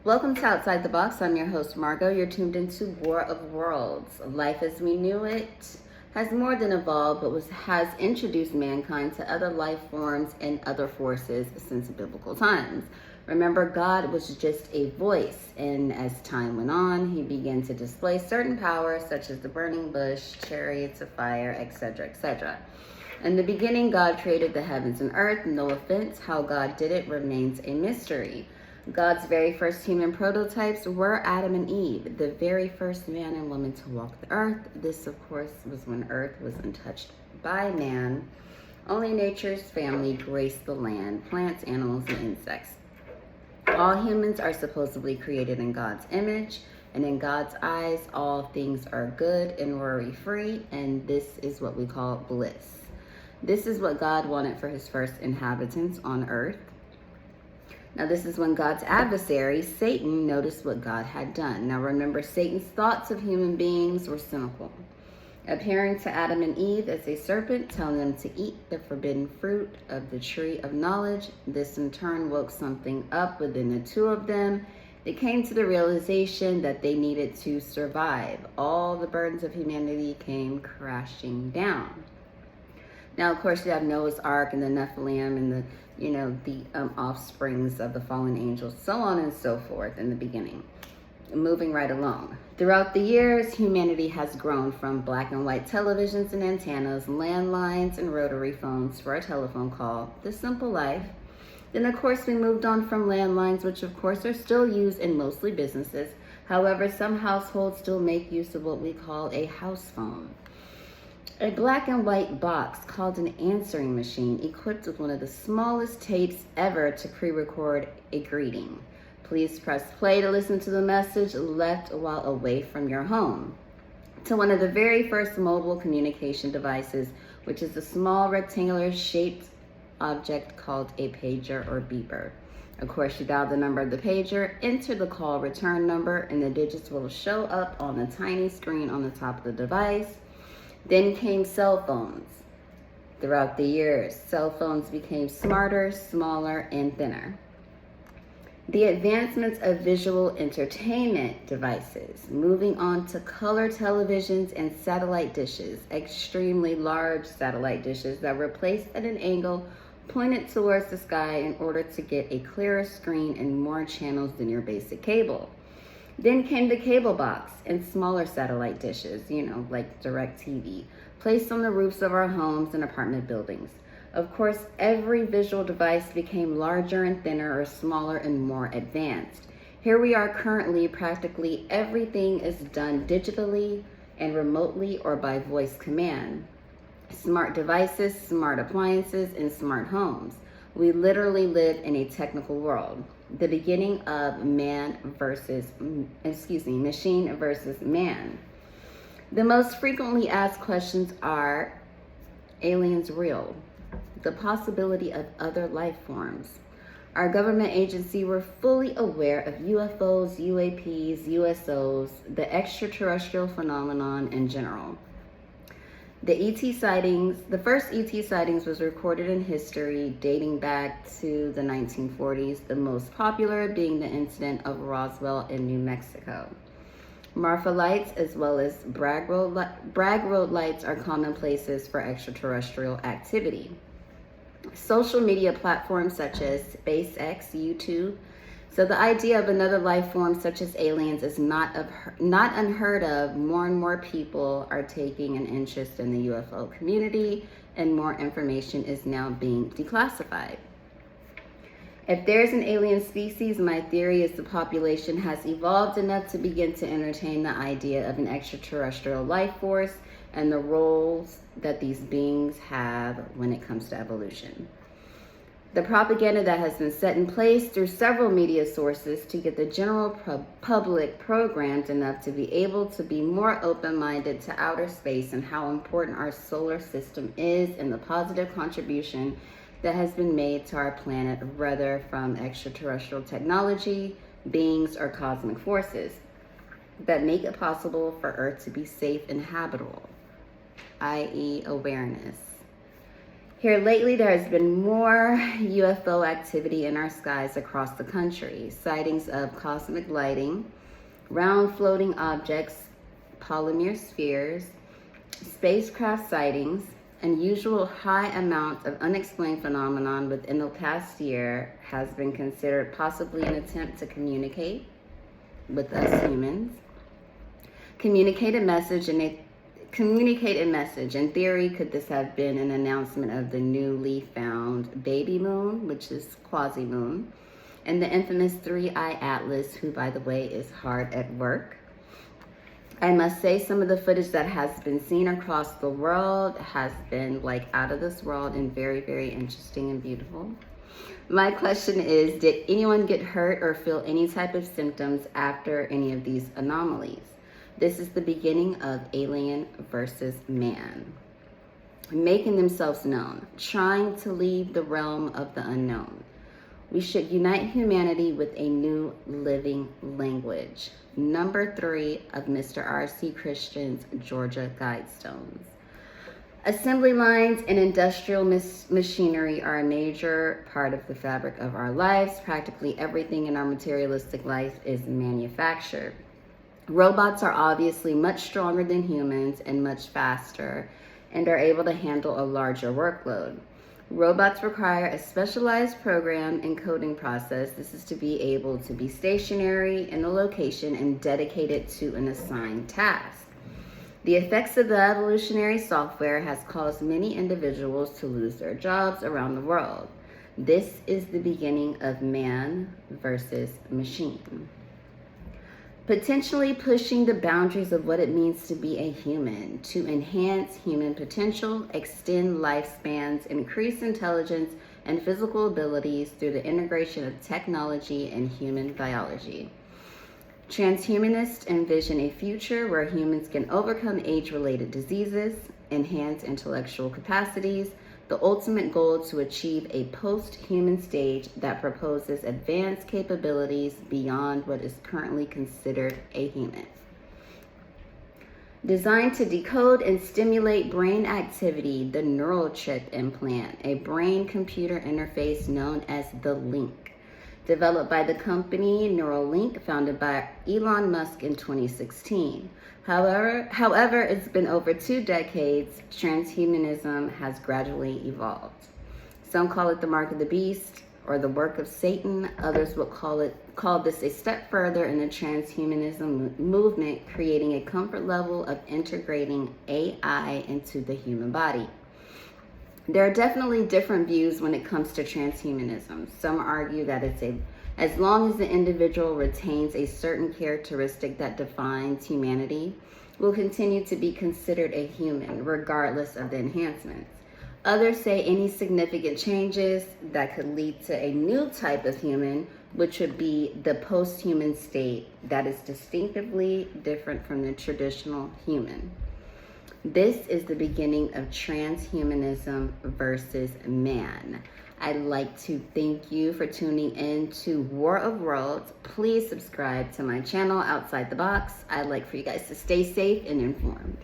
Welcome to Outside the Box. I'm your host, Margot. You're tuned into War of Worlds. Life as we knew it has more than evolved, but has introduced mankind to other life forms and other forces since biblical times. Remember, God was just a voice, and as time went on, he began to display certain powers such as the burning bush, chariots of fire, etc., etc. In the beginning, God created the heavens and earth. No offense, how God did it remains a mystery. God's very first human prototypes were Adam and Eve, the very first man and woman to walk the earth. This, of course, was when earth was untouched by man. Only nature's family graced the land, plants, animals, and insects. All humans are supposedly created in God's image, and in God's eyes, all things are good and worry-free, and this is what we call bliss. This is what God wanted for his first inhabitants on earth. Now, this is when God's adversary, Satan, noticed what God had done. Now, remember, Satan's thoughts of human beings were cynical. Appearing to Adam and Eve as a serpent, telling them to eat the forbidden fruit of the tree of knowledge. This, in turn, woke something up within the two of them. They came to the realization that they needed to survive. All the burdens of humanity came crashing down. Now, of course, you have Noah's Ark and the Nephilim and the offsprings of the fallen angels, so on and so forth in the beginning. Moving right along. Throughout the years, humanity has grown from black and white televisions and antennas, landlines and rotary phones for a telephone call, the simple life. Then, of course, we moved on from landlines, which, of course, are still used in mostly businesses. However, some households still make use of what we call a house phone. A black and white box called an answering machine equipped with one of the smallest tapes ever to pre-record a greeting. Please press play to listen to the message left while away from your home. To one of the very first mobile communication devices, which is a small rectangular shaped object called a pager or beeper. Of course, you dial the number of the pager, enter the call return number, and the digits will show up on the tiny screen on the top of the device. Then came cell phones. Throughout the years, cell phones became smarter, smaller, and thinner. The advancements of visual entertainment devices, moving on to color televisions and satellite dishes, extremely large satellite dishes that were placed at an angle pointed towards the sky in order to get a clearer screen and more channels than your basic cable. Then came the cable box and smaller satellite dishes, like DirecTV, placed on the roofs of our homes and apartment buildings. Of course, every visual device became larger and thinner or smaller and more advanced. Here we are currently, practically everything is done digitally and remotely or by voice command. Smart devices, smart appliances, and smart homes. We literally live in a technical world. The beginning of machine versus man. The most frequently asked questions are, aliens real? The possibility of other life forms. Our government agency were fully aware of UFOs, UAPs, USOs, the extraterrestrial phenomenon in general. The first ET sightings was recorded in history dating back to the 1940s, the most popular being the incident of Roswell in New Mexico. Marfa lights as well as Bragg Road lights are commonplaces for extraterrestrial activity. Social media platforms such as SpaceX, YouTube. So the idea of another life form such as aliens is not unheard of. More and more people are taking an interest in the UFO community, and more information is now being declassified. If there's an alien species, my theory is the population has evolved enough to begin to entertain the idea of an extraterrestrial life force and the roles that these beings have when it comes to evolution. The propaganda that has been set in place through several media sources to get the general public programmed enough to be able to be more open-minded to outer space and how important our solar system is and the positive contribution that has been made to our planet, whether from extraterrestrial technology, beings, or cosmic forces that make it possible for Earth to be safe and habitable, i.e. awareness. Here lately, there has been more UFO activity in our skies across the country. Sightings of cosmic lighting, round floating objects, polymer spheres, spacecraft sightings, unusual high amount of unexplained phenomenon within the past year has been considered possibly an attempt to communicate with us humans. Communicate a message. In theory, could this have been an announcement of the newly found baby moon, which is quasi-moon, and the infamous Three-Eye Atlas, who, by the way, is hard at work? I must say some of the footage that has been seen across the world has been like out of this world and very, very interesting and beautiful. My question is, did anyone get hurt or feel any type of symptoms after any of these anomalies? This is the beginning of alien versus man. Making themselves known, trying to leave the realm of the unknown. We should unite humanity with a new living language. Number 3 of Mr. R.C. Christian's Georgia Guidestones. Assembly lines and industrial machinery are a major part of the fabric of our lives. Practically everything in our materialistic life is manufactured. Robots are obviously much stronger than humans and much faster and are able to handle a larger workload. Robots require a specialized program and coding process. This is to be able to be stationary in a location and dedicated to an assigned task. The effects of the evolutionary software has caused many individuals to lose their jobs around the world. This is the beginning of man versus machine. Potentially pushing the boundaries of what it means to be a human, to enhance human potential, extend lifespans, increase intelligence and physical abilities through the integration of technology and human biology. Transhumanists envision a future where humans can overcome age-related diseases, enhance intellectual capacities, the ultimate goal to achieve a post-human stage that proposes advanced capabilities beyond what is currently considered a human. Designed to decode and stimulate brain activity, the neural chip implant, a brain-computer interface known as the Link, developed by the company Neuralink, founded by Elon Musk in 2016. However, it's been over 2 decades, transhumanism has gradually evolved. Some call it the mark of the beast or the work of Satan. Others will call this a step further in the transhumanism movement, creating a comfort level of integrating AI into the human body. There are definitely different views when it comes to transhumanism. Some argue that as long as the individual retains a certain characteristic that defines humanity, will continue to be considered a human, regardless of the enhancements. Others say any significant changes that could lead to a new type of human, which would be the post-human state that is distinctively different from the traditional human. This is the beginning of transhumanism versus man. I'd like to thank you for tuning in to War of Worlds. Please subscribe to my channel, Outside the Box. I'd like for you guys to stay safe and informed.